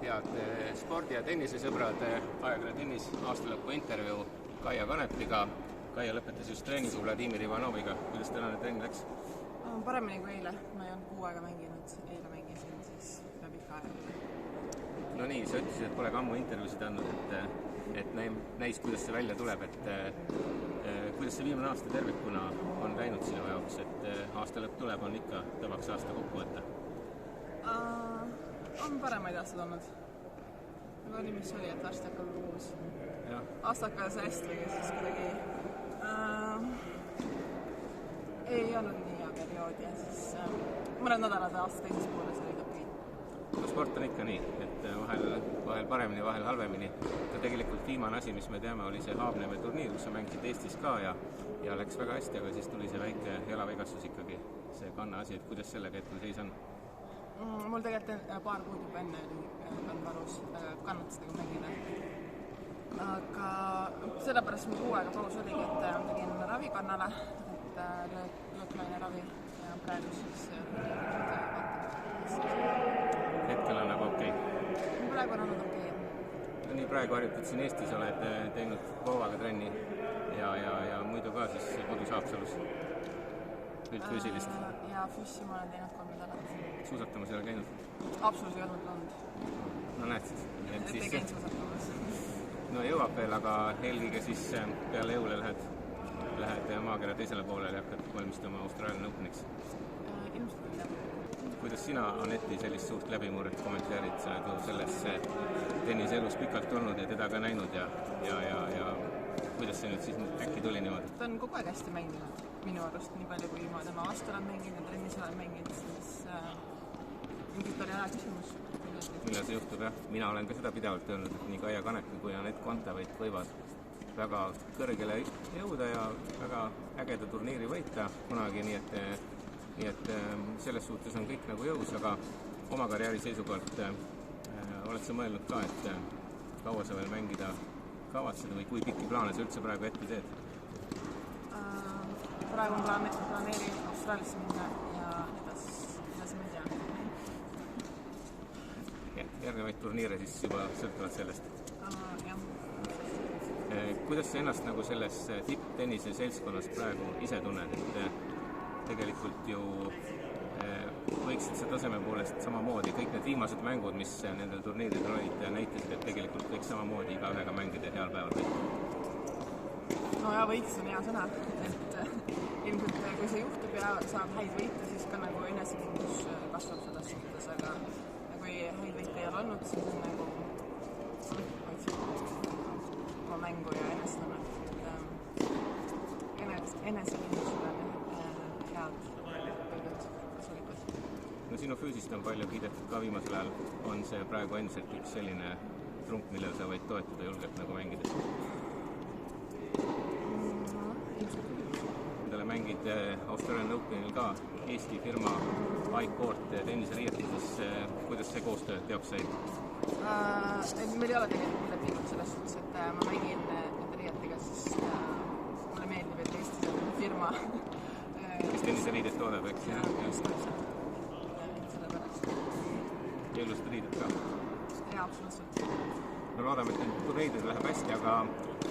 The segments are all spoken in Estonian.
head spordi- ja tennisesõbrad, ajakirja tennis aastalõpu intervjuu Kaia Kanepiga. Kaia lõpetas just treeningu Vladimir Ivanoviga. Kuidas tänane trenn läks? Paremini kui eile. Ma ei olnud 6 aega mänginud. Eile mängisin siis üle pika aega. No nii, sa ütlesid, et pole ka ammu intervjuusid andnud, et näis, kuidas see välja tuleb. Kuidas see viimane aasta tervikuna on läinud sinu jaoks, et aasta lõpp tuleb, on ikka tavaks aasta kokku võtta? On paremaid aastad olnud. Aga oli, mis oli, et varsti hakkab uus. Aasta hakkas hästi, siis kuidagi ei olnud nii hea periood ja siis mõned nädalad aasta teises pooles olid okei. No sport on ikka nii, et vahel paremini, vahel halvemini. Tegelikult viimane asi, mis me teame, oli see Haabneme turniir, kus sa mängisid Eestis ka ja läks väga hästi, aga siis tuli see väike jalavigastus ikkagi, see kanna asi, et kuidas sellega hetkel seis on? Mul tegelikult paar kuud juba enne oli kandvarus kannatustega mängida. Aga sellepärast mul 6 aega paus oligi, et tegin ravi kannale, et lõõklaine ravi ja praegu siis hetkel on nagu okei? Praegu on olnud okei. No nii, praegu harjutad siin Eestis, oled teinud Voovaga trenni ja muidu ka siis kodus Haapsalus üldfüüsilist? Ja füüsi ma olen teinud 3 nädalat. Suusatamas ei ole käinud? Absoluutselt ei olnud. No näed siis. Et ei käinud suusatamas. No jõuab veel, aga eelkõige siis peale jõule lähed maakera teisele poolele ja hakkad valmistama Austraalia Openiks. Ilmselt jah. Kuidas sina, Aneti, sellist suurt läbimurret kommenteerid? Sa oled ju selles tenniselus pikalt olnud ja teda ka näinud ja kuidas see nüüd siis äkki tuli niimoodi? Ta on kogu aeg hästi mänginud minu arust, nii palju kui ma tema vastu olen mänginud ja trennis olen mänginud, siis ilmselt oli hea küsimus. Millal see juhtub, jah? Mina olen ka seda pidevalt öelnud, et nii Kaia Kanepi kui Anett Kontaveit võivad väga kõrgele jõuda ja väga ägeda turniiri võita kunagi, nii et selles suhtes on kõik nagu jõus, aga oma karjääri seisukohalt oled sa mõelnud ka, et kaua sa veel mängida kavatsed või kui pikki plaane sa üldse praegu ette teed? Praegu on planeerin Austraaliasse minna ja edasi ma ei tea. Järgnevaid turniire siis juba sõltuvad sellest? Jah. Kuidas sa ennast nagu selles tipptennise seltskonnas praegu ise tunned? Tegelikult ju võiksid see taseme poolest samamoodi, kõik need viimased mängud, mis nendel turniiridel olid, näitasid, et tegelikult kõik samamoodi iga ühega mängida heal päeval võita. No ja võiks on hea sõna, et ilmselt kui see juhtub ja saab häid võita, siis ka nagu enesekindlus kasvab selles suhtes, aga kui häid võite ei ole olnud, siis on nagu oma mängu ja enesekindlusele head kasulikud. No sinu füüsist on palju kiidetud ka viimasel ajal. On see praegu endiselt üks selline trump, millele sa võid toetuda julgelt nagu mängides? Endale mängid Australian Openil ka Eesti firma iCourt tenniseriietuses. Kuidas see koostöö teoks sai? Meil ei ole tegelikult lepingut selles suhtes, et ma mängin nende riietega, sest mulle meeldib, et Eestis on firma. Kes tenniseriidet toodab, eks? Ja ilusad riided ka? Jaa, absoluutselt. No loodame, et need turniirid läheb hästi, aga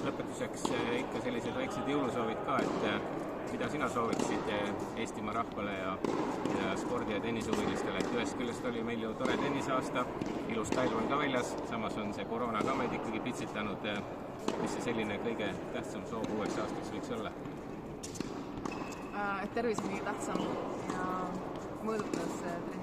lõpetuseks ikka sellised väiksed jõulusoovid ka, et mida sina sooviksid Eestimaa rahvale ja spordi- ja tennisehuvilistele, et ühest küljest oli meil ju tore tennisaasta, ilus talv on ka väljas, samas on see koroona ka meid ikkagi pitsitanud, mis see selline kõige tähtsam soov uueks aastaks võiks olla? Et tervis on kõige tähtsam ja mõõdukas trenni